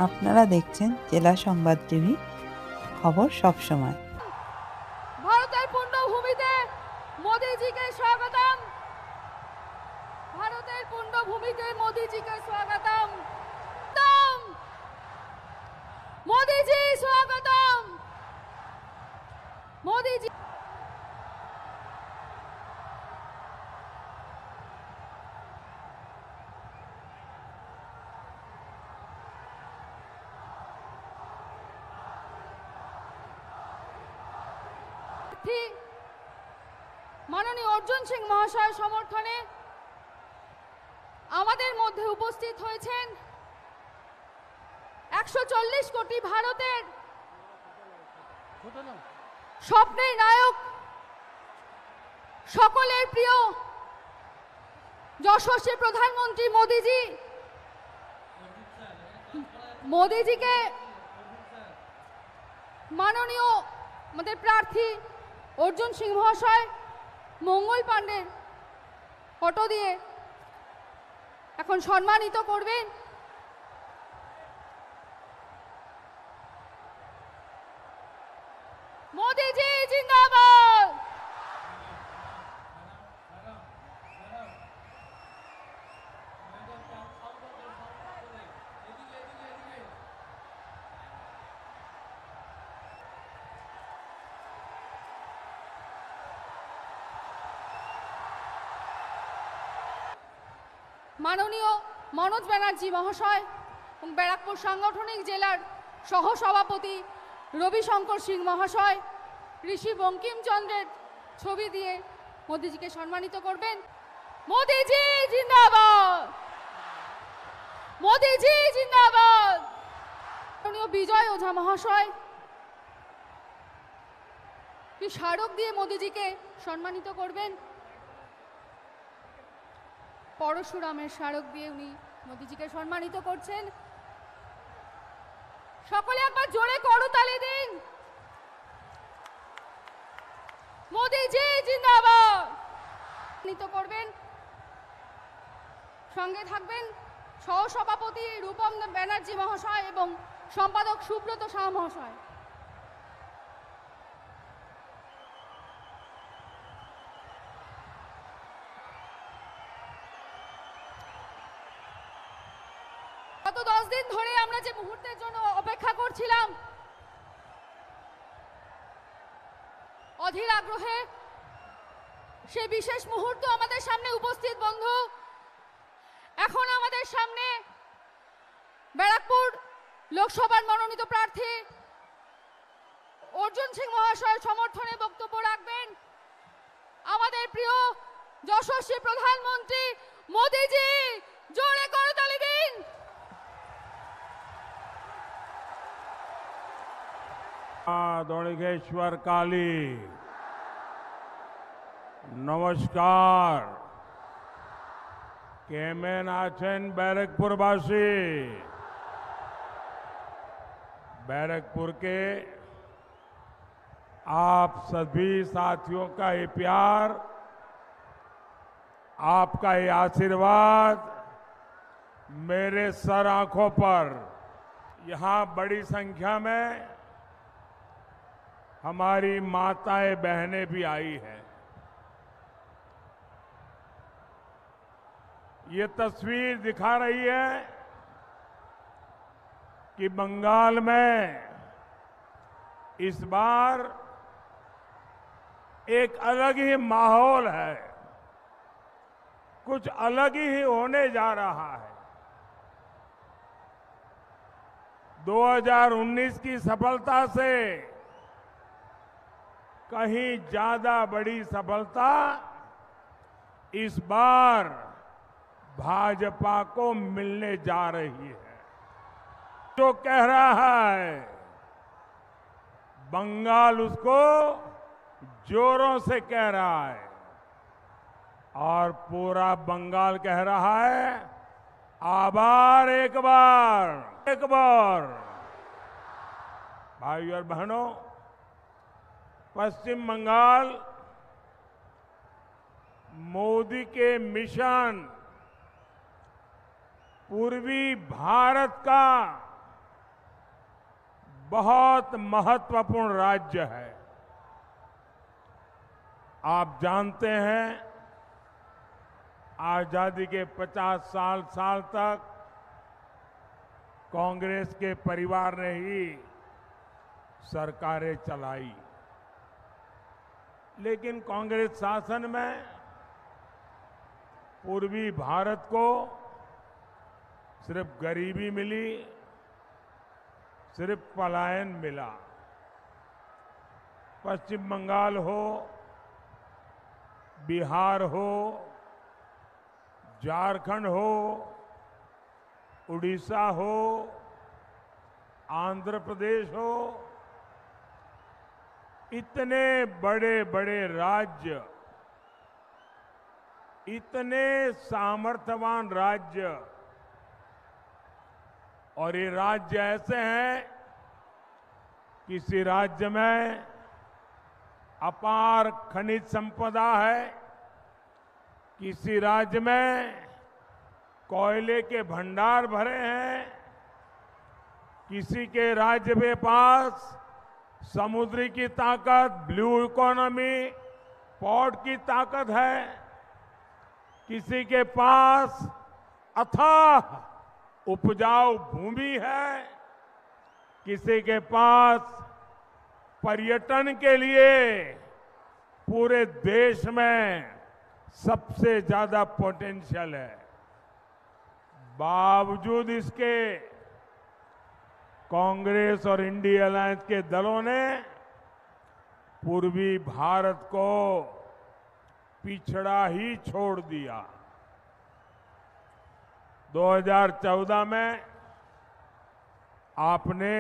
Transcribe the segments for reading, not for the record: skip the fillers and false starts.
আপনারা দেখছেন জেলা সংবাদ টিভি, খবর সব সময়। ভারতের পুণ্যভূমিতে মোদিজিকে স্বাগতম। ভারতের পুণ্যভূমিতে মোদিজিকে স্বাগতম। মোদিজি স্বাগতম। মোদিজি মাননীয় অর্জুন সিং মহাশয় সমর্থনে আমাদের মধ্যে উপস্থিত হয়েছেন 140 কোটি ভারতের স্বপ্নের নায়ক, সকলের প্রিয় যশস্বী প্রধানমন্ত্রী মোদিজিকে মাননীয় আমাদের প্রার্থী অর্জুন সিং মহাশয় মঙ্গল পাণ্ডের ফটো দিয়ে এখন সম্মানিত করবেন। মোদিজি জিন্দাবাদ। মাননীয় মনোজ ব্যানার্জি মহাশয় এবং ব্যারাকপুর সাংগঠনিক জেলার সহসভাপতি রবিশঙ্কর সিং মহাশয় ঋষি বঙ্কিমচন্দ্রের ছবি দিয়ে মোদিজিকে সম্মানিত করবেন। মোদিজি জিন্দাবাদ। মোদিজি জিন্দাবাদ। মাননীয় বিজয় ওঝা মহাশয় কি স্মারক দিয়ে মোদিজিকে সম্মানিত করবেন। পরশুরামের স্মারক দিয়ে উনি মোদিজিকে সম্মানিত করছেন। সকলে একবার জোরে করতালি দিন। মোদিজি জিন্দাবাদ। সম্মানিত করবেন। সঙ্গে থাকবেন সহসভাপতি রূপম ব্যানার্জি মহাশয় এবং সম্পাদক সুব্রত শাহ মহাশয়। গত 10 দিন ধরে আমরা যে মুহূর্তের জন্য অপেক্ষা করছিলাম, অধীর আগ্রহে সে বিশেষ মুহূর্ত আমাদের সামনে উপস্থিত। বন্ধু, এখন আমাদের সামনে ব্যারাকপুর লোকসভার মনোনীত প্রার্থী অর্জুন সিং মহাশয় সমর্থনে বক্তব্য রাখবেন আমাদের প্রিয় যশস্বী প্রধানমন্ত্রী মোদিজি। জোরে করতালি দিন। दौड़गेश्वर काली नमस्कार। केमेन आचन बैरकपुरवासी, बैरकपुर के आप सभी साथियों का ये प्यार, आपका ये आशीर्वाद मेरे सर आंखों पर, यहां बड़ी संख्या में हमारी माताएं बहनें भी आई हैं। ये तस्वीर दिखा रही है कि बंगाल में इस बार एक अलग ही माहौल है, कुछ अलग ही होने जा रहा है। 2019 की सफलता से कहीं ज्यादा बड़ी सफलता इस बार भाजपा को मिलने जा रही है। जो कह रहा है बंगाल उसको जोरों से कह रहा है और पूरा बंगाल कह रहा है आभार। एक बार भाई और बहनों, पश्चिम बंगाल मोदी के मिशन पूर्वी भारत का बहुत महत्वपूर्ण राज्य है। आप जानते हैं, आजादी के 50 साल तक कांग्रेस के परिवार ने ही सरकारें चलाई, लेकिन कांग्रेस शासन में पूर्वी भारत को सिर्फ गरीबी मिली, सिर्फ पलायन मिला। पश्चिम बंगाल हो, बिहार हो, झारखंड हो, उड़ीसा हो, आंध्र प्रदेश हो, इतने बड़े बड़े राज्य, इतने सामर्थ्यवान राज्य, और ये राज्य ऐसे हैं, किसी राज्य में अपार खनिज संपदा है, किसी राज्य में कोयले के भंडार भरे हैं, किसी के राज्य के पास समुद्री की ताकत, ब्लू इकोनॉमी, पोर्ट की ताकत है, किसी के पास अथाह उपजाऊ भूमि है, किसी के पास पर्यटन के लिए पूरे देश में सबसे ज्यादा पोटेंशियल है। बावजूद इसके कांग्रेस और इंडिया अलायंस के दलों ने पूर्वी भारत को पिछड़ा ही छोड़ दिया। 2014 में आपने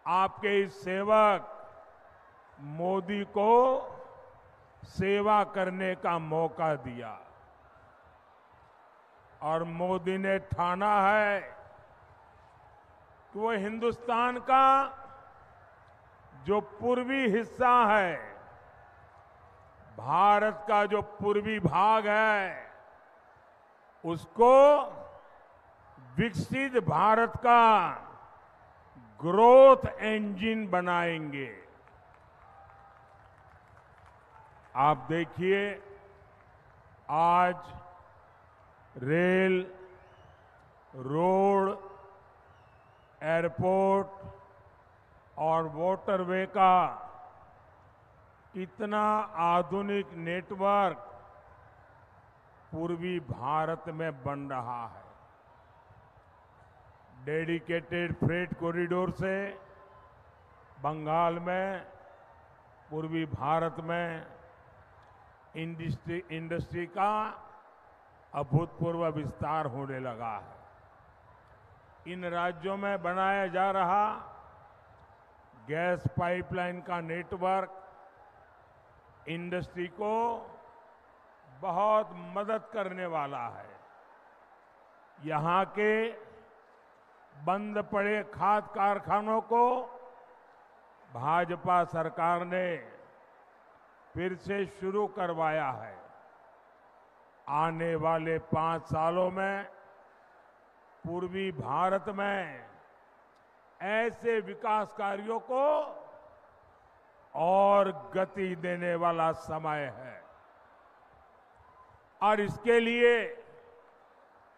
आपके इस सेवक मोदी को सेवा करने का मौका दिया और मोदी ने ठाना है कि वो हिंदुस्तान का जो पूर्वी हिस्सा है, भारत का जो पूर्वी भाग है, उसको विकसित भारत का ग्रोथ इंजन बनाएंगे। आप देखिए, आज रेल, रोड, एयरपोर्ट और वाटरवे का कितना आधुनिक नेटवर्क पूर्वी भारत में बन रहा है। डेडिकेटेड फ्रेट कॉरिडोर से बंगाल में, पूर्वी भारत में इंडस्ट्री का अभूतपूर्व विस्तार होने लगा है। इन राज्यों में बनाया जा रहा गैस पाइपलाइन का नेटवर्क इंडस्ट्री को बहुत मदद करने वाला है। यहां के बंद पड़े खाद कारखानों को भाजपा सरकार ने फिर से शुरू करवाया है। आने वाले 5 सालों में पूर्वी भारत में ऐसे विकास कार्यों को और गति देने वाला समय है और इसके लिए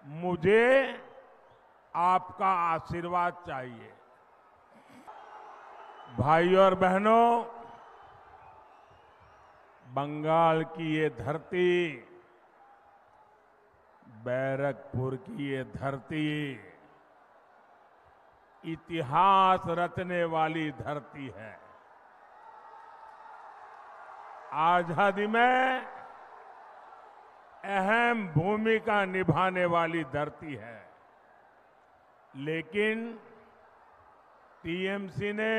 मुझे आपका आशीर्वाद चाहिए। भाइयों और बहनों, बंगाल की ये धरती, बैरकपुर की ये धरती इतिहास रचने वाली धरती है। आजादी में अहम भूमिका निभाने वाली धरती है, लेकिन टीएमसी ने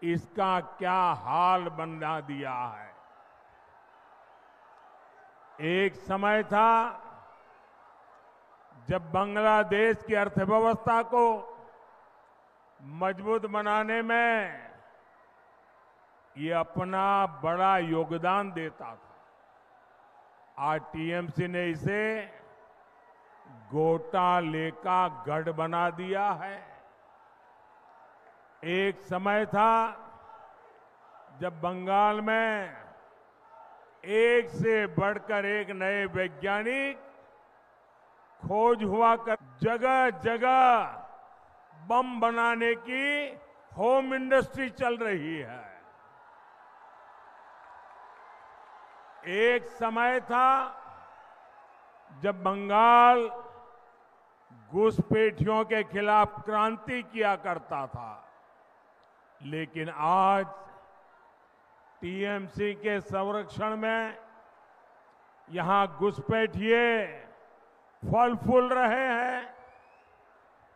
इसका क्या हाल बना दिया है। एक समय था जब बांग्लादेश की अर्थव्यवस्था को मजबूत बनाने में ये अपना बड़ा योगदान देता था। आज टीएमसी ने इसे घोटाले का गढ़ बना दिया है। एक समय था जब बंगाल में एक से बढ़कर एक नए वैज्ञानिक खोज हुआ कर जगह जगह बम बनाने की होम इंडस्ट्री चल रही है। एक समय था जब बंगाल घुसपैठियों के खिलाफ क्रांति किया करता था, लेकिन आज टीएमसी के संरक्षण में यहां घुसपैठिए फल फूल रहे हैं।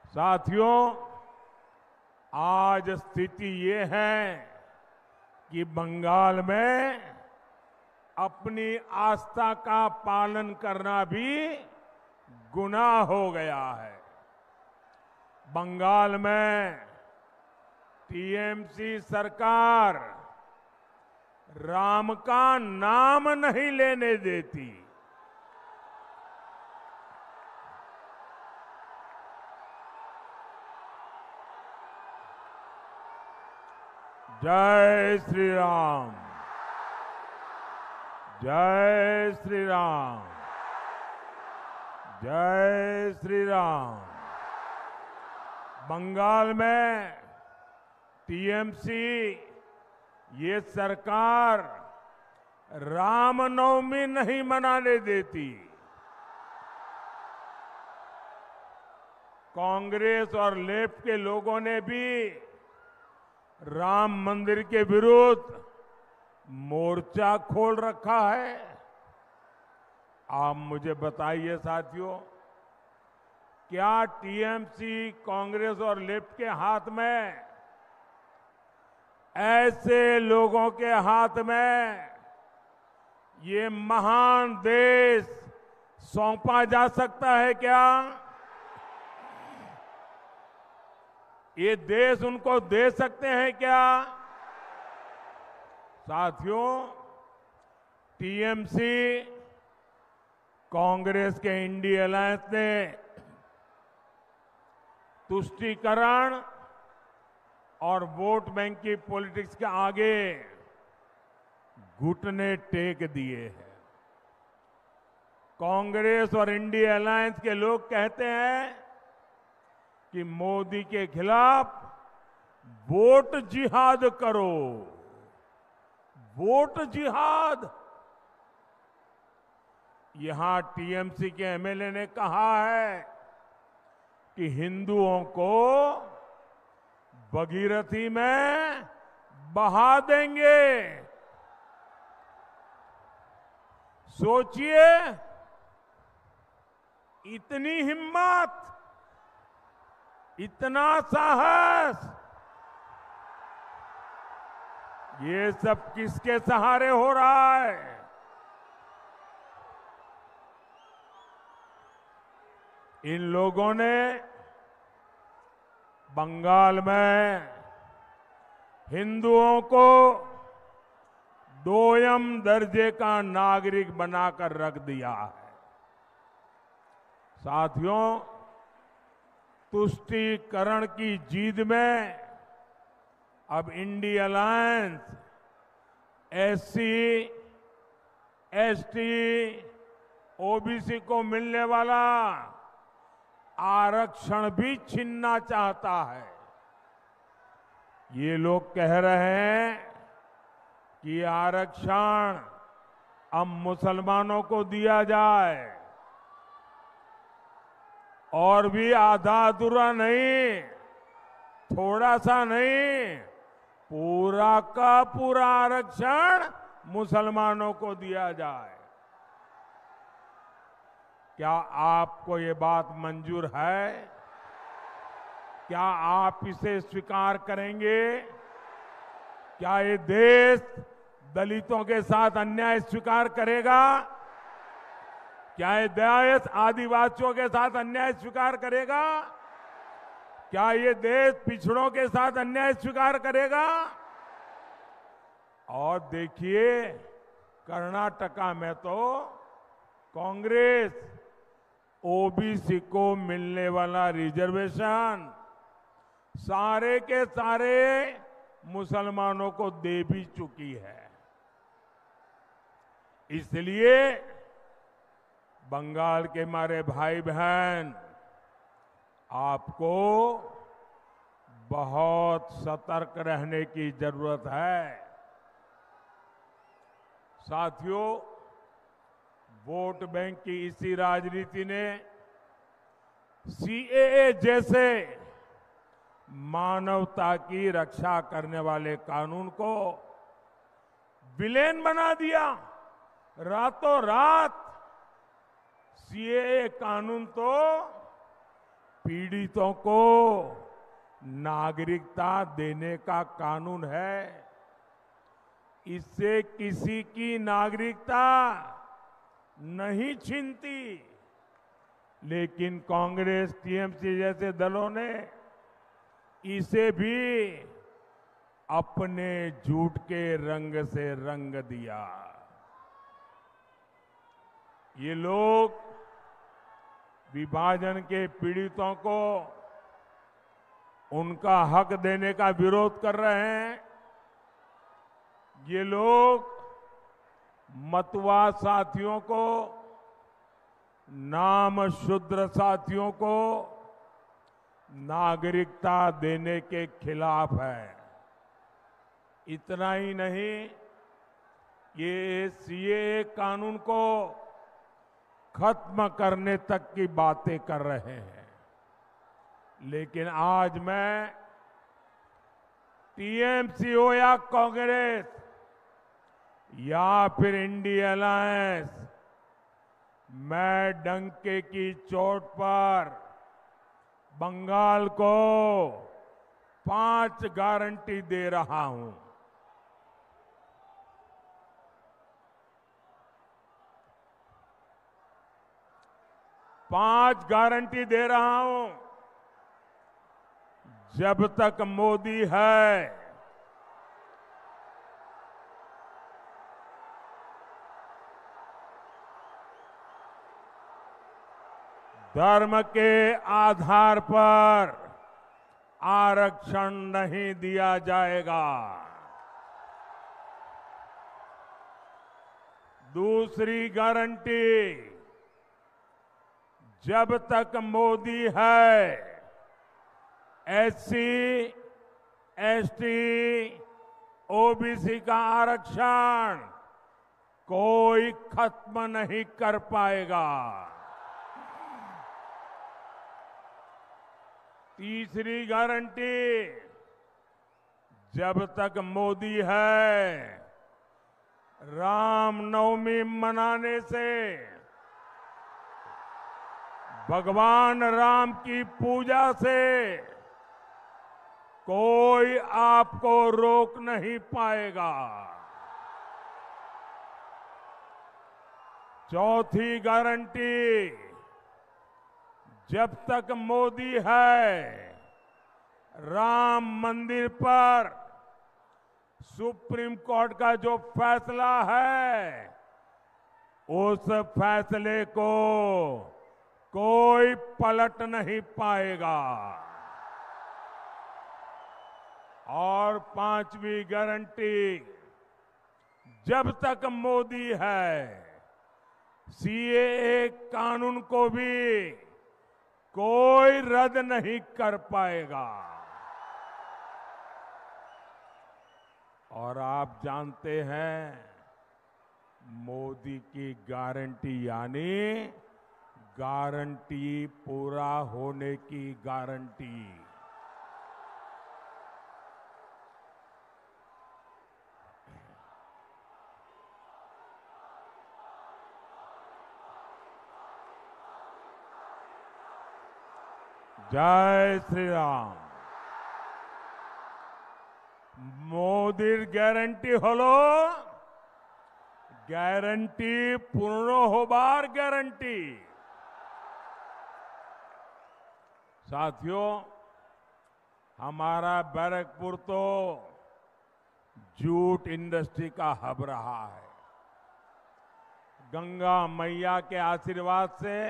साथियों, आज स्थिति ये है कि बंगाल में अपनी आस्था का पालन करना भी गुनाह हो गया है। बंगाल में टीएमसी सरकार राम का नाम नहीं लेने देती। जय श्री राम, जय श्री राम, जय श्री राम। बंगाल में टीएमसी ये सरकार रामनवमी नहीं मनाने देती। कांग्रेस और लेफ्ट के लोगों ने भी राम मंदिर के विरुद्ध मोर्चा खोल रखा है। आप मुझे बताइए साथियों, क्या टीएमसी, कांग्रेस और लेफ्ट के हाथ में, ऐसे लोगों के हाथ में ये महान देश सौंपा जा सकता है क्या? ये देश उनको दे सकते हैं क्या? साथियों, टीएमसी, कांग्रेस के इंडिया अलायंस ने तुष्टीकरण और वोट बैंक की पॉलिटिक्स के आगे घुटने टेक दिए हैं। कांग्रेस और इंडिया अलायंस के लोग कहते हैं कि मोदी के खिलाफ वोट जिहाद करो, वोट जिहाद। यहां टीएमसी के एमएलए ने कहा है कि हिंदुओं को भगीरथी में बहा देंगे। सोचिए, इतनी हिम्मत, इतना साहस, ये सब किसके सहारे हो रहा है? इन लोगों ने बंगाल में हिंदुओं को दोयम दर्जे का नागरिक बनाकर रख दिया है। साथियों, तुष्टीकरण की जीत में अब India alliance SC, ST, OBC को मिलने वाला आरक्षण भी छीनना चाहता है। ये लोग कह रहे हैं कि आरक्षण अब मुसलमानों को दिया जाए, और भी आधा अधूरा नहीं, थोड़ा सा नहीं, पूरा का पूरा आरक्षण मुसलमानों को दिया जाए। क्या आपको ये बात मंजूर है? क्या आप इसे स्वीकार करेंगे? क्या ये देश दलितों के साथ अन्याय स्वीकार करेगा? क्या ये देश आदिवासियों के साथ अन्याय स्वीकार करेगा? क्या ये देश पिछड़ों के साथ अन्याय स्वीकार करेगा? और देखिए, कर्नाटका में तो कांग्रेस ओबीसी को मिलने वाला रिजर्वेशन सारे के सारे मुसलमानों को दे भी चुकी है। इसलिए बंगाल के हमारे भाई बहन, आपको बहुत सतर्क रहने की जरूरत है। साथियों, वोट बैंक की इसी राजनीति ने सीएए जैसे मानवता की रक्षा करने वाले कानून को विलेन बना दिया। रातों रात सीएए कानून तो पीड़ितों को नागरिकता देने का कानून है। इससे किसी की नागरिकता नहीं छीनती, लेकिन कांग्रेस, टीएमसी जैसे दलों ने इसे भी अपने झूठ के रंग से रंग दिया। ये लोग विभाजन के पीड़ितों को उनका हक देने का विरोध कर रहे हैं। ये लोग मतवा साथियों को, नाम शूद्र साथियों को नागरिकता देने के खिलाफ है। इतना ही नहीं, ये सीएए कानून को खत्म करने तक की बातें कर रहे हैं। लेकिन आज मैं टीएमसी हो या कांग्रेस या फिर इंडिया अलायंस, मैं डंके की चोट पर बंगाल को 5 गारंटी दे रहा हूं। पांच गारंटी दे रहा हूं। जब तक मोदी है, धर्म के आधार पर आरक्षण नहीं दिया जाएगा। दूसरी गारंटी, जब तक मोदी है, एससी, एसटी, ओबीसी का आरक्षण कोई खत्म नहीं कर पाएगा। तीसरी गारंटी, जब तक मोदी है, रामनवमी मनाने से, भगवान राम की पूजा से कोई आपको रोक नहीं पाएगा। चौथी गारंटी, जब तक मोदी है, राम मंदिर पर सुप्रीम कोर्ट का जो फैसला है, उस फैसले को कोई पलट नहीं पाएगा। और पांचवी गारंटी, जब तक मोदी है, सीएए कानून को भी कोई रद्द नहीं कर पाएगा। और आप जानते हैं, मोदी की गारंटी यानी गारंटी पूरा होने की गारंटी। जय श्री राम। मोदीर ग्यारंटी हलो ग्यारंटी पूर्ण होबार ग्यारंटी। साथियों, हमारा बैरकपुर तो जूट इंडस्ट्री का हब रहा है। गंगा मैया के आशीर्वाद से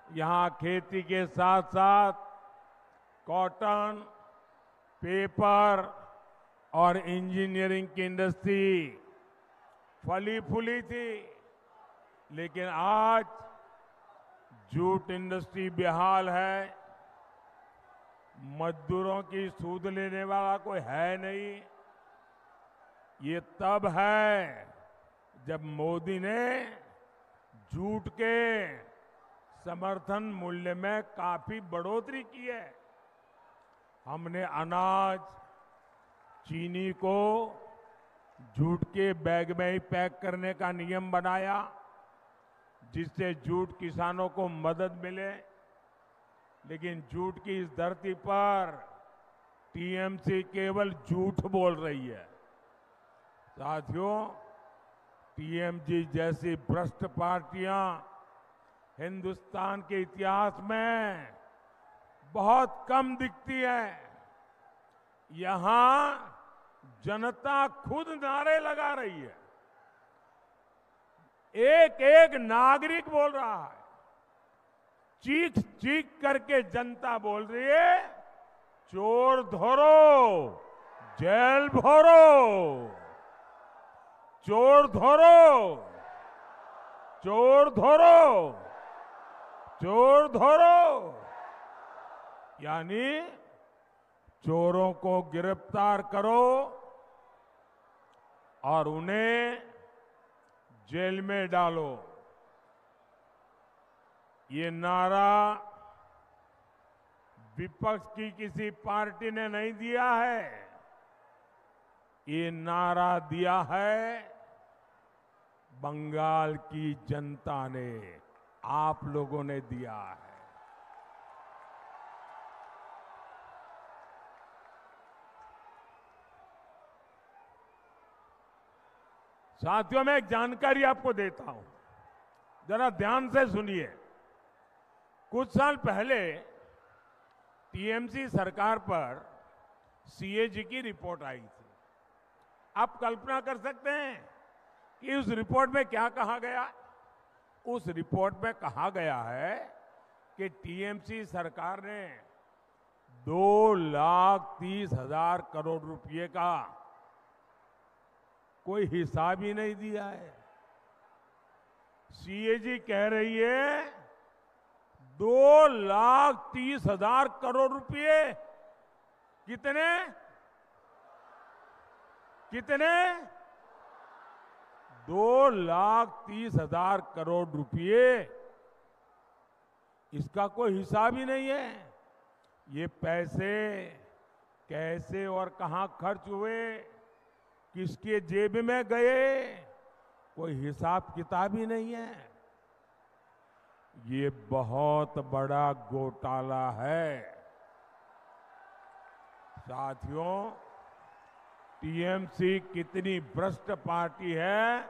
यहां खेती के साथ साथ कॉटन, पेपर और इंजीनियरिंग की इंडस्ट्री फली फूली थी, लेकिन आज जूट इंडस्ट्री बेहाल है। मजदूरों की सूद लेने वाला कोई है नहीं। ये तब है जब मोदी ने जूट के समर्थन मूल्य में काफी बढ़ोतरी की है। हमने अनाज, चीनी को जूट के बैग में ही पैक करने का नियम बनाया, जिससे जूट किसानों को मदद मिले। लेकिन जूट की इस धरती पर टीएमसी केवल झूठ बोल रही है। साथियों, टीएमसी जैसी भ्रष्ट पार्टियां हिंदुस्तान के इतिहास में बहुत कम दिखती है। यहां जनता खुद नारे लगा रही है। एक एक नागरिक बोल रहा है, चीख चीख करके जनता बोल रही है, चोर धरो, जेल भरो, चोर धरो, चोर धरो, चोर धरो। यानी चोरों को गिरफ्तार करो और उन्हें जेल में डालो। ये नारा विपक्ष की किसी पार्टी ने नहीं दिया है, ये नारा दिया है बंगाल की जनता ने, आप लोगों ने दिया है। साथियों, मैं एक जानकारी आपको देता हूं, जरा ध्यान से सुनिए। कुछ साल पहले टीएमसी सरकार पर सीएजी की रिपोर्ट आई थी। आप कल्पना कर सकते हैं कि उस रिपोर्ट में क्या कहा गया? उस रिपोर्ट में कहा गया है कि टीएमसी सरकार ने 2,30,000 करोड़ रुपए का कोई हिसाब ही नहीं दिया है। सीएजी कह रही है 2,30,000 करोड़ रुपए। कितने कितने 2,30,000 करोड़ रुपए, इसका कोई हिसाब ही नहीं है। ये पैसे कैसे और कहां खर्च हुए, किसके जेब में गए, कोई हिसाब किताब ही नहीं है। ये बहुत बड़ा घोटाला है। साथियों, टीएमसी कितनी भ्रष्ट पार्टी है,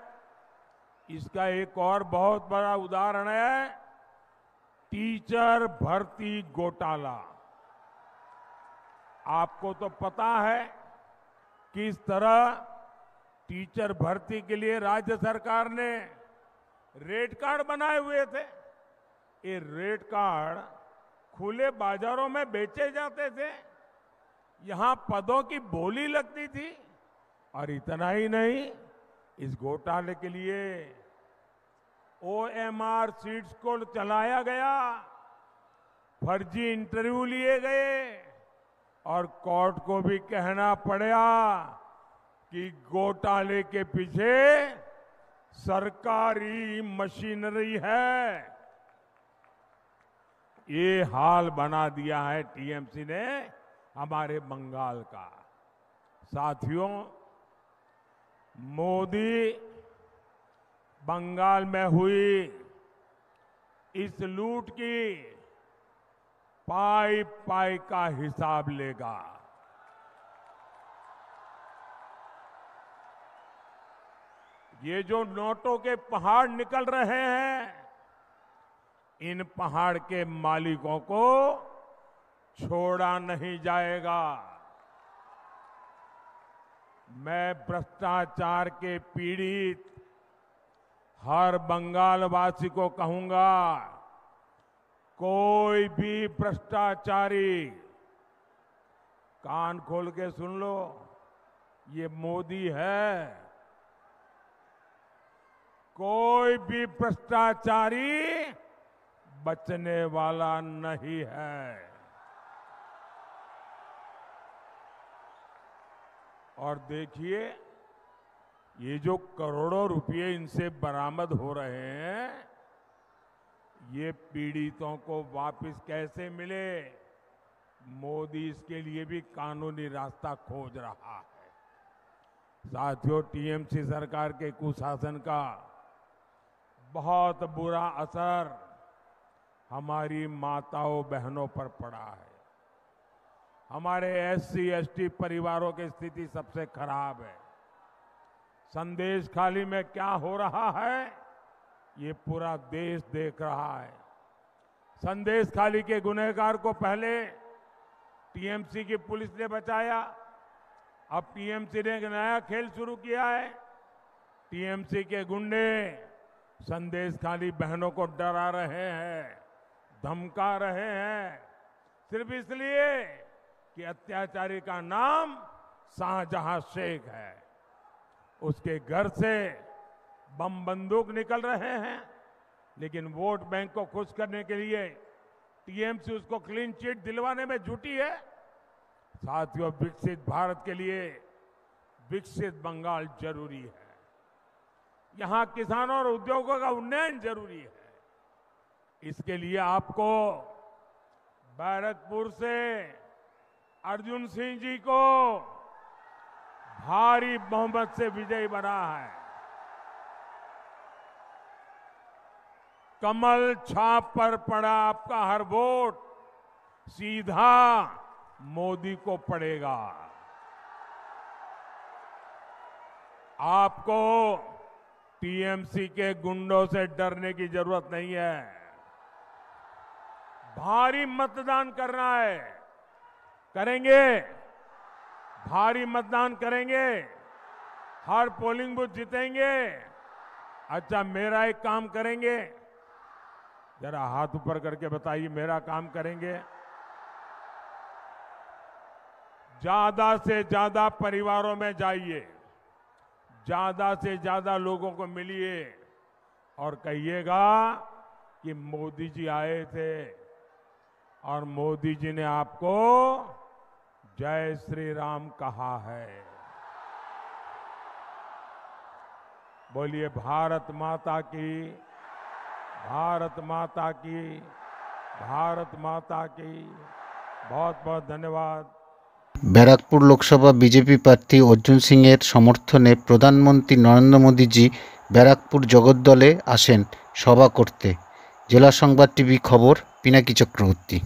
इसका एक और बहुत बड़ा उदाहरण है टीचर भर्ती घोटाला। आपको तो पता है कि इस तरह टीचर भर्ती के लिए राज्य सरकार ने रेट कार्ड बनाए हुए थे। ये रेट कार्ड खुले बाजारों में बेचे जाते थे, यहां पदों की बोली लगती थी। और इतना ही नहीं, इस घोटाले के लिए ओएमआर सीट्स को चलाया गया, फर्जी इंटरव्यू लिए गए और कोर्ट को भी कहना पड़ा कि घोटाले के पीछे सरकारी मशीनरी है। ये हाल बना दिया है टीएमसी ने हमारे बंगाल का। साथियों, मोदी बंगाल में हुई इस लूट की पाई पाई का हिसाब लेगा। ये जो नोटों के पहाड़ निकल रहे हैं, इन पहाड़ के मालिकों को छोड़ा नहीं जाएगा। मैं भ्रष्टाचार के पीड़ित हर बंगालवासी को कहूंगा, कोई भी भ्रष्टाचारी कान खोल के सुन लो, ये मोदी है। कोई भी भ्रष्टाचारी बचने वाला नहीं है। और देखिए, ये जो करोड़ों रुपए इनसे बरामद हो रहे हैं, ये पीड़ितों को वापस कैसे मिले, मोदी इसके लिए भी कानूनी रास्ता खोज रहा है। साथियों, टीएमसी सरकार के कुशासन का बहुत बुरा असर हमारी माताओं बहनों पर पड़ा है। हमारे एससी एसटी परिवारों की स्थिति सबसे खराब है। संदेश खाली में क्या हो रहा है, ये पूरा देश देख रहा है। संदेश खाली के गुनहगार को पहले टीएमसी की पुलिस ने बचाया, अब टीएमसी ने एक नया खेल शुरू किया है। टीएमसी के गुंडे संदेश खाली बहनों को डरा रहे हैं, धमका रहे हैं, सिर्फ इसलिए कि अत्याचारी का नाम शाहजहां शेख है। उसके घर से बम बंदूक निकल रहे हैं, लेकिन वोट बैंक को खुश करने के लिए टीएमसी उसको क्लीन चिट दिलवाने में जुटी है। साथियों, विकसित भारत के लिए विकसित बंगाल जरूरी है। यहां किसानों और उद्योगों का उन्नयन जरूरी है। इसके लिए आपको बैरकपुर से अर्जुन सिंह जी को भारी बहुमत से विजयी बना है। कमल छाप पर पड़ा आपका हर वोट सीधा मोदी को पड़ेगा। आपको टीएमसी के गुंडों से डरने की जरूरत नहीं है। भारी मतदान करना है, करेंगे, भारी मतदान करेंगे, हर पोलिंग बूथ जीतेंगे। अच्छा, मेरा एक काम करेंगे, जरा हाथ ऊपर करके बताइए, मेरा काम करेंगे। ज्यादा से ज्यादा परिवारों में जाइए, ज्यादा से ज्यादा लोगों को मिलिए और कहिएगा कि मोदी जी आए थे और मोदी जी ने आपको जय श्री राम कहा है। बोलिए भारत माता की, भारत माता की, भारत माता की। बहुत बहुत धन्यवाद। ব্যারাকপুর লোকসভা বিজেপি প্রার্থী অর্জুন সিংয়ের সমর্থনে প্রধানমন্ত্রী নরেন্দ্র মোদীজি ব্যারাকপুর জগদ্দলে আসেন সভা করতে। জেলা সংবাদ টিভি খবর, পিনাকি চক্রবর্তী।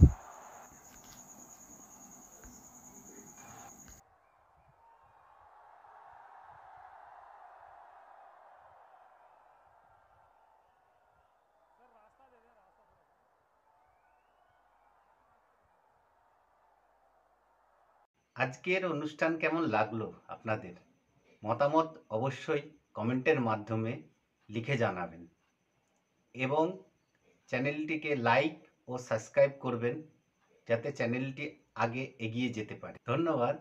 আজকের অনুষ্ঠান কেমন লাগলো আপনাদের? মতামত অবশ্যই কমেন্টের মাধ্যমে লিখে জানাবেন এবং চ্যানেলটিকে লাইক ও সাবস্ক্রাইব করবেন যাতে চ্যানেলটি আগে এগিয়ে যেতে পারে। ধন্যবাদ।